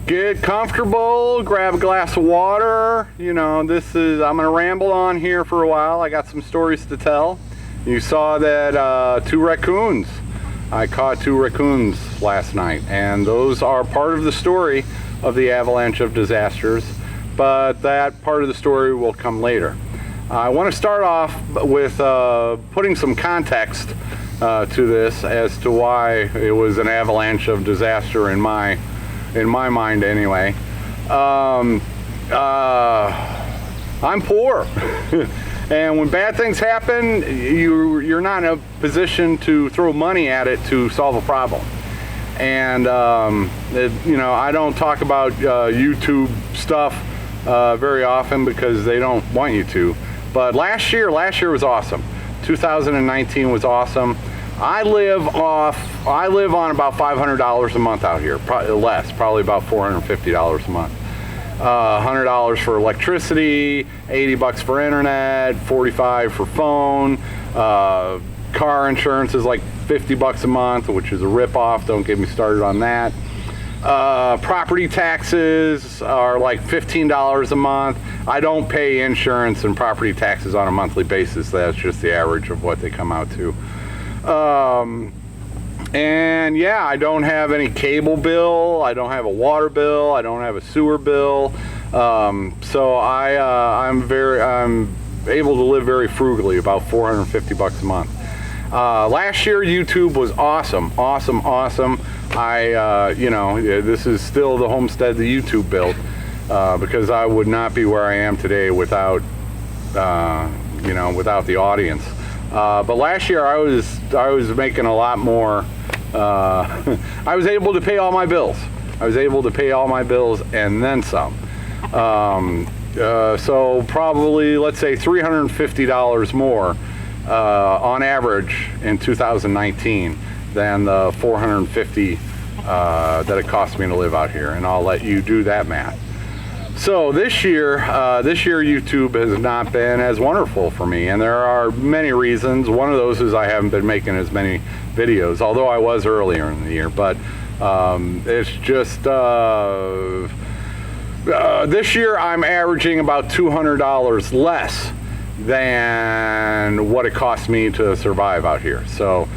get comfortable, grab a glass of water. You know, I'm gonna ramble on here for a while. I got some stories to tell. You saw that 2 raccoons. I caught 2 raccoons last night, and those are part of the story of the avalanche of disasters, but that part of the story will come later. I want to start off with putting some context to this as to why it was an avalanche of disaster in my mind anyway. I'm poor. And when bad things happen, you're not in a position to throw money at it to solve a problem. And you know, I don't talk about YouTube stuff very often because they don't want you to. But last year was awesome. 2019 was awesome. I live on about $500 a month out here, probably about $450 a month. $100 for electricity, $80 for internet, $45 for phone. Car insurance is like $50 a month, which is a ripoff. Don't get me started on that. Property taxes are like $15 a month. I don't pay insurance and property taxes on a monthly basis. That's just the average of what they come out to. And yeah, I don't have any cable bill, I don't have a water bill, I don't have a sewer bill, so I'm able to live very frugally, about $450 a month. Last year YouTube was awesome. You know, this is still the homestead the YouTube built, because I would not be where I am today without you know, without the audience. But last year I was making a lot more. I was able to pay all my bills. And then some. So probably, let's say $350 more on average in 2019 than the $450 that it cost me to live out here. And I'll let you do that math. So this year YouTube has not been as wonderful for me, and there are many reasons. One of those is I haven't been making as many videos, although I was earlier in the year. But it's just this year I'm averaging about $200 less than what it cost me to survive out here. So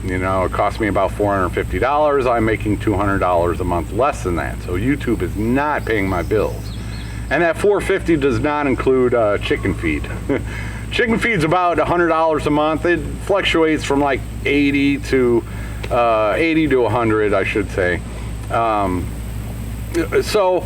you know, it cost me about $450. I'm making $200 a month less than that. So YouTube is not paying my bills. And that $450 does not include chicken feed. Chicken feed's about $100 a month. It fluctuates from like 80 to 100, I should say. So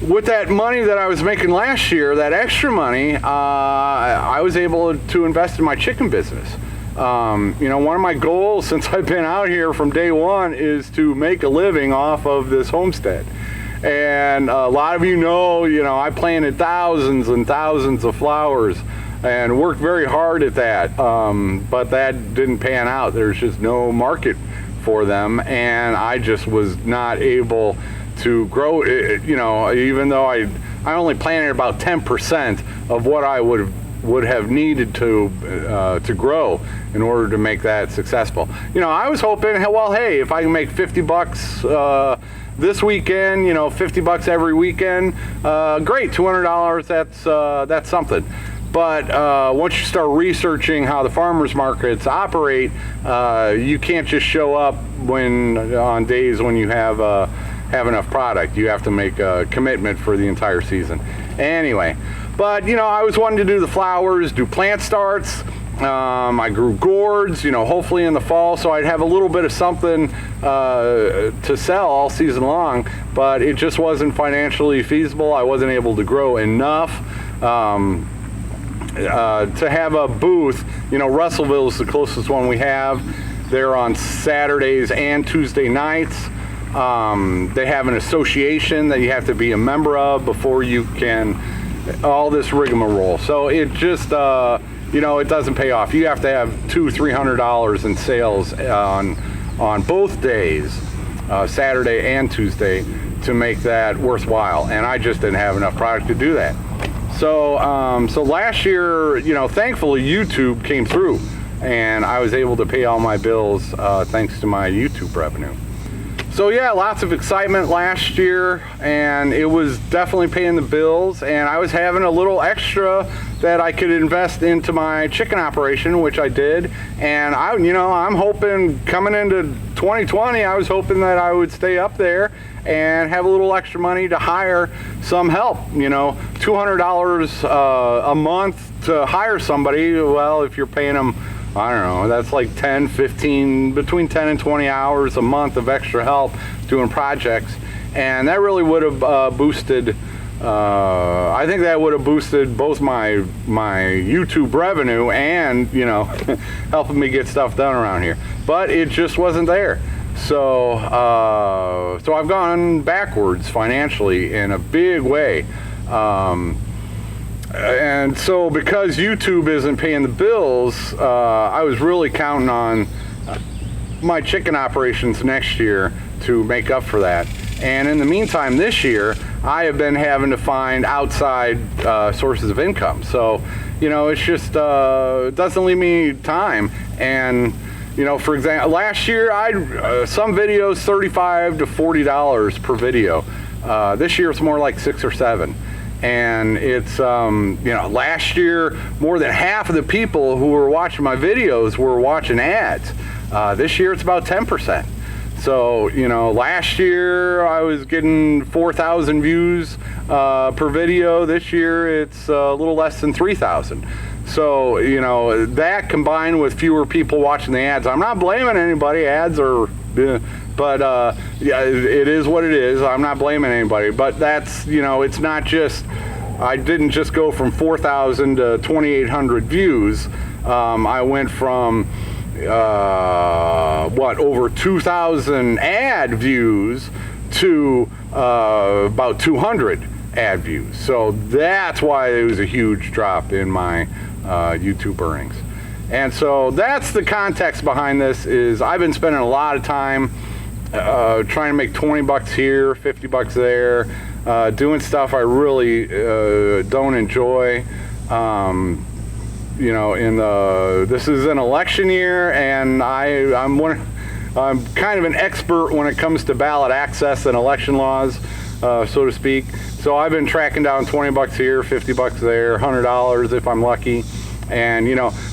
with that money that I was making last year, that extra money, I was able to invest in my chicken business. You know, one of my goals since I've been out here from day one is to make a living off of this homestead. And a lot of you know, I planted thousands and thousands of flowers and worked very hard at that. But that didn't pan out. There's just no market for them. And I just was not able to grow it, you know, even though I only planted about 10% of what I would have needed to grow in order to make that successful. You know, I was hoping, well, hey, if I can make $50 this weekend, you know, $50 every weekend, great, $200, that's something. But once you start researching how the farmers markets operate, you can't just show up on days when you have enough product. You have to make a commitment for the entire season. Anyway. But, you know, I was wanting to do the flowers, do plant starts. I grew gourds, you know, hopefully in the fall, so I'd have a little bit of something to sell all season long, but it just wasn't financially feasible. I wasn't able to grow enough to have a booth. You know, Russellville is the closest one we have. They're on Saturdays and Tuesday nights. They have an association that you have to be a member of before you can, all this rigmarole. So it just, you know, it doesn't pay off. You have to have $200-300 in sales on both days, Saturday and Tuesday, to make that worthwhile. And I just didn't have enough product to do that. So, so last year, you know, thankfully YouTube came through, and I was able to pay all my bills thanks to my YouTube revenue. So yeah, lots of excitement last year, and it was definitely paying the bills, and I was having a little extra that I could invest into my chicken operation, which I did. And I'm hoping coming into 2020, I was hoping that I would stay up there and have a little extra money to hire some help. $200 a month to hire somebody. Well, if you're paying them, I don't know, that's like 10, 15, between 10 and 20 hours a month of extra help doing projects. And that really would have boosted, I think that would have boosted both my YouTube revenue and, helping me get stuff done around here. But it just wasn't there. So I've gone backwards financially in a big way. And so because YouTube isn't paying the bills, I was really counting on my chicken operations next year to make up for that. And in the meantime, this year, I have been having to find outside sources of income. So, it's just, it doesn't leave me time. And, for example, last year, some videos, $35 to $40 per video. This year, it's more like 6 or 7. And it's, last year, more than half of the people who were watching my videos were watching ads. This year, it's about 10%. So, last year I was getting 4,000 views per video. This year, it's a little less than 3,000. So, that combined with fewer people watching the ads, I'm not blaming anybody. Ads are... But yeah, it is what it is. I'm not blaming anybody, but that's, it's not just, I didn't just go from 4,000 to 2,800 views. I went from, over 2,000 ad views to about 200 ad views. So that's why it was a huge drop in my YouTube earnings. And so that's the context behind this. Is I've been spending a lot of time trying to make 20 bucks here, 50 bucks there, doing stuff I really don't enjoy. This is an election year, and I'm kind of an expert when it comes to ballot access and election laws, so to speak. So I've been tracking down 20 bucks here, 50 bucks there, $100 if I'm lucky. And,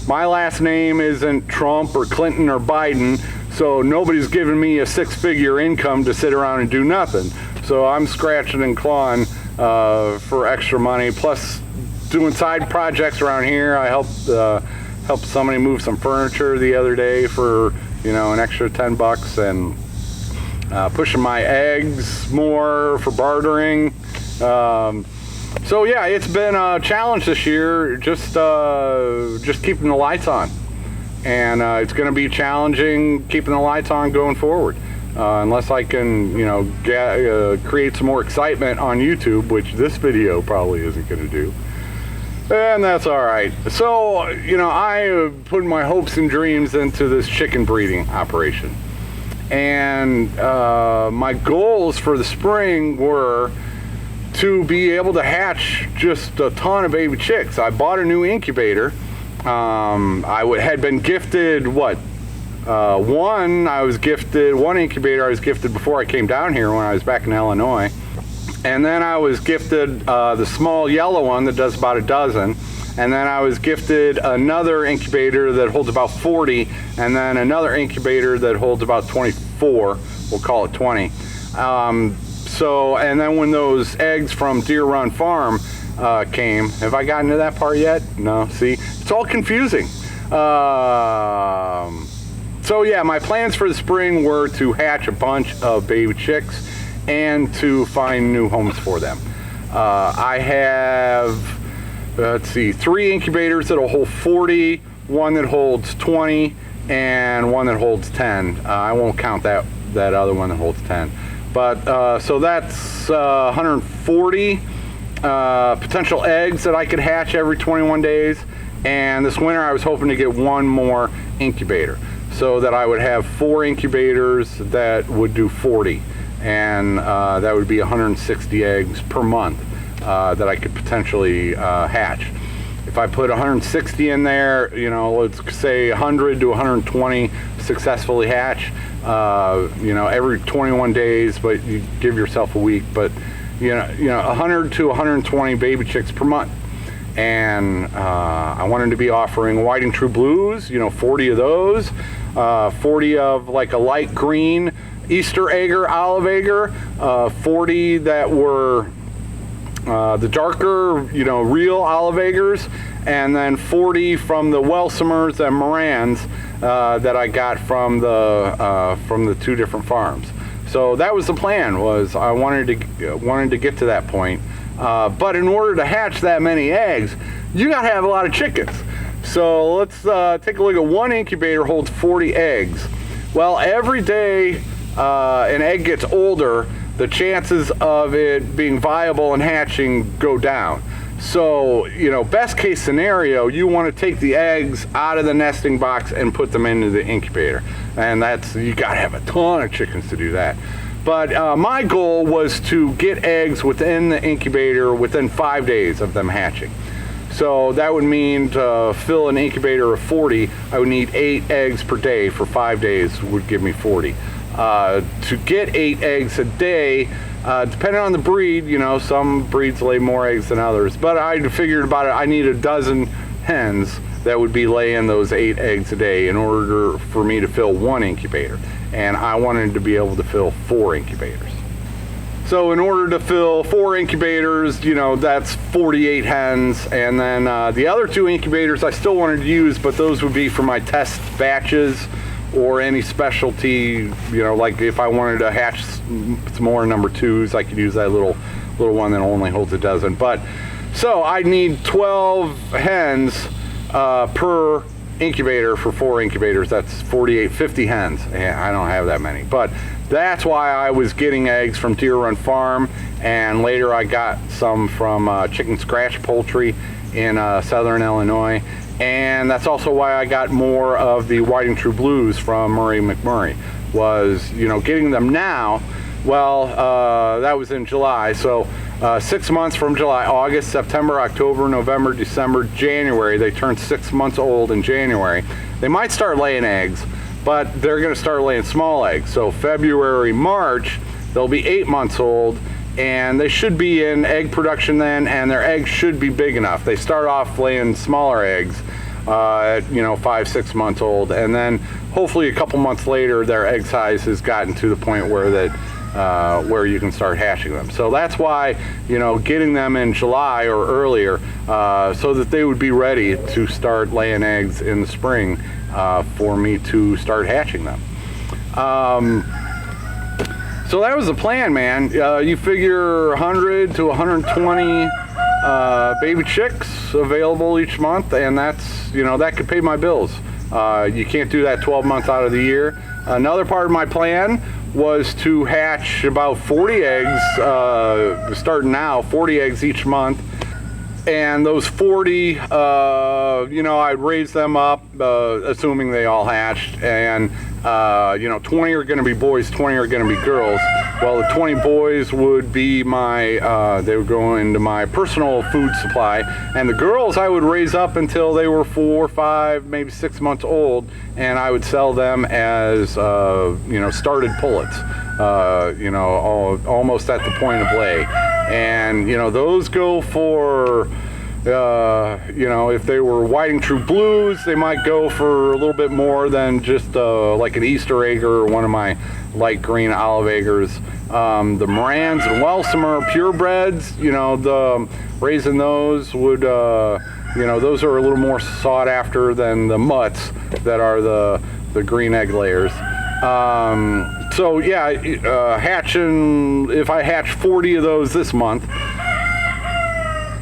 my last name isn't Trump or Clinton or Biden, so nobody's giving me a 6-figure income to sit around and do nothing. So I'm scratching and clawing for extra money, plus doing side projects around here. I helped somebody move some furniture the other day for, an extra 10 bucks, and pushing my eggs more for bartering. So yeah, it's been a challenge this year, just keeping the lights on, and it's going to be challenging keeping the lights on going forward, unless I can, create some more excitement on YouTube, which this video probably isn't going to do, and that's all right. So I put my hopes and dreams into this chicken breeding operation, and my goals for the spring were to be able to hatch just a ton of baby chicks. I bought a new incubator. Had been gifted one incubator I was gifted before I came down here when I was back in Illinois. And then I was gifted the small yellow one that does about a dozen. And then I was gifted another incubator that holds about 40, and then another incubator that holds about 24. We'll call it 20. And then when those eggs from Deer Run Farm came, have I gotten to that part yet? No, see, it's all confusing. So yeah, my plans for the spring were to hatch a bunch of baby chicks and to find new homes for them. I have, 3 incubators that'll hold 40, one that holds 20, and one that holds 10. I won't count that other one that holds 10. But so that's 140 potential eggs that I could hatch every 21 days. And this winter I was hoping to get one more incubator, so that I would have 4 incubators that would do 40. And that would be 160 eggs per month that I could potentially hatch. If I put 160 in there, let's say 100 to 120 successfully hatch, every 21 days, but you give yourself a week, but 100 to 120 baby chicks per month. And I wanted to be offering white and true blues, 40 of those, 40 of like a light green Easter egger, olive egger, 40 that were the darker, real olive eggers, and then 40 from the Welsummers and Marans that I got from the two different farms. So that was the plan. Was I wanted to get to that point, but in order to hatch that many eggs, you got to have a lot of chickens. So let's take a look at one incubator holds 40 eggs. Well, every day an egg gets older, the chances of it being viable and hatching go down. So, best case scenario, you want to take the eggs out of the nesting box and put them into the incubator. And you got to have a ton of chickens to do that. But my goal was to get eggs within the incubator within 5 days of them hatching. So that would mean to fill an incubator of 40, I would need 8 eggs per day for 5 days would give me 40. To get 8 eggs a day, depending on the breed, some breeds lay more eggs than others, but I figured about it, I need a dozen hens that would be laying those 8 eggs a day in order for me to fill one incubator. And I wanted to be able to fill 4 incubators. So in order to fill 4 incubators, that's 48 hens. And then the other 2 incubators I still wanted to use, but those would be for my test batches or any specialty, like if I wanted to hatch some more number 2s, I could use that little one that only holds a dozen. But so I need 12 hens per incubator for 4 incubators. That's 50 hens. And I don't have that many, but that's why I was getting eggs from Deer Run Farm, and later I got some from Chicken Scratch Poultry in Southern Illinois. And that's also why I got more of the white and true blues from Murray McMurray, was, getting them now. Well, that was in July. So 6 months from July, August, September, October, November, December, January. They turn 6 months old in January. They might start laying eggs, but they're going to start laying small eggs. So February, March, they'll be 8 months old. And they should be in egg production then, and their eggs should be big enough. They start off laying smaller eggs at 5-6 months old, and then hopefully a couple months later their egg size has gotten to the point where you can start hatching them. So that's why getting them in July or earlier, so that they would be ready to start laying eggs in the spring for me to start hatching them. So that was the plan, man. You figure 100 to 120 baby chicks available each month, and that's, that could pay my bills. You can't do that 12 months out of the year. Another part of my plan was to hatch about 40 eggs, starting now, 40 eggs each month. And those 40, I'd raise them up, assuming they all hatched, and 20 are going to be boys, 20 are going to be girls. Well, the 20 boys would be they would go into my personal food supply, and the girls I would raise up until they were 4, 5, maybe 6 months old, and I would sell them as, started pullets, almost at the point of lay. And, those go for, if they were white and true blues, they might go for a little bit more than just like an Easter egger or one of my light green olive eggers. The Marans and Welsummer purebreds, raising those would, those are a little more sought after than the mutts that are the green egg layers. So yeah, hatching, if I hatch 40 of those this month,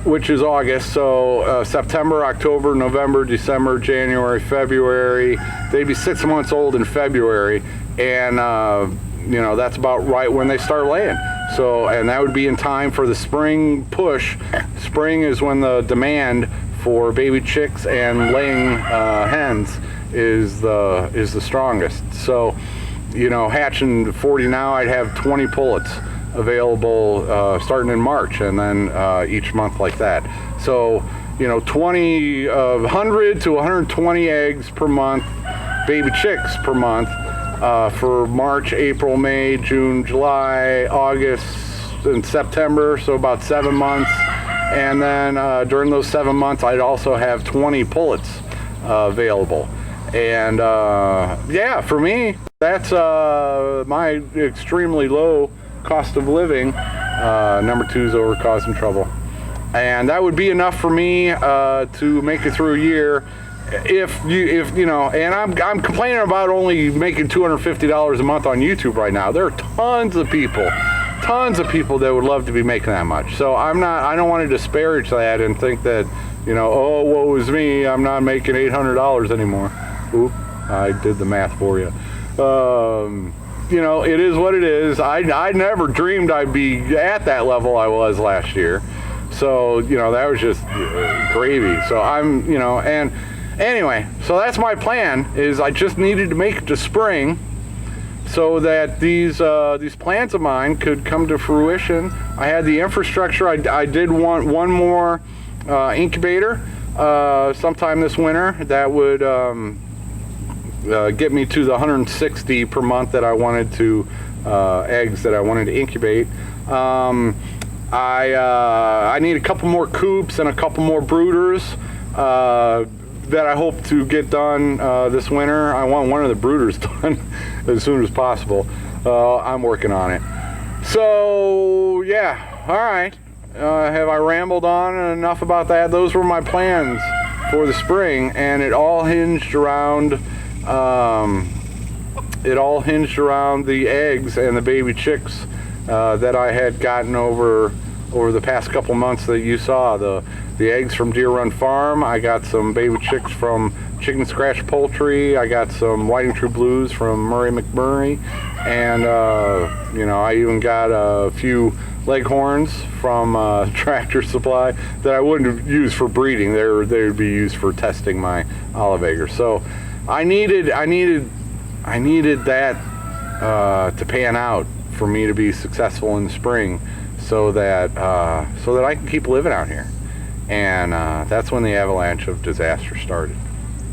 which is August, so September, October, November, December, January, February, they'd be 6 months old in February, and that's about right when they start laying. So, and that would be in time for the spring push. Spring is when the demand for baby chicks and laying hens is the strongest. So, hatching 40 now, I'd have 20 pullets available starting in March, and then each month like that. So 100 to 120 eggs per month baby chicks per month for March, April, May, June, July, August, and September, so about 7 months. And then during those 7 months, I'd also have 20 pullets available. And yeah, for me, that's my extremely low cost of living. Number 2 is over causing trouble. And that would be enough for me to make it through a year. If you know, and I'm complaining about only making $250 a month on YouTube right now. There are tons of people that would love to be making that much. So I don't want to disparage that and think that, you know, oh, woe is me, I'm not making $800 anymore. Oop, I did the math for you. You know, it is what it is. I never dreamed I'd be at that level I was last year. So, you know, that was just gravy. So I'm, you know, and anyway, so that's my plan, is I just needed to make it to spring so that these plans of mine could come to fruition. I had the infrastructure. I did want one more incubator sometime this winter that would get me to the 160 per month that I wanted to, eggs that I wanted to incubate. I need a couple more coops and a couple more brooders that I hope to get done this winter. I want one of the brooders done as soon as possible. I'm working on it. So yeah, all right. Have I rambled on enough about that? Those were my plans for the spring, and it all hinged around the eggs and the baby chicks that I had gotten over the past couple months that you saw. The eggs from Deer Run Farm. I got some baby chicks from Chicken Scratch Poultry. I got some White and True Blues from Murray McMurray, and you know, I even got a few Leghorns from Tractor Supply that I wouldn't use for breeding. They would be used for testing my olive eggs. So I needed that to pan out for me to be successful in the spring, so that I can keep living out here. And that's when the avalanche of disaster started.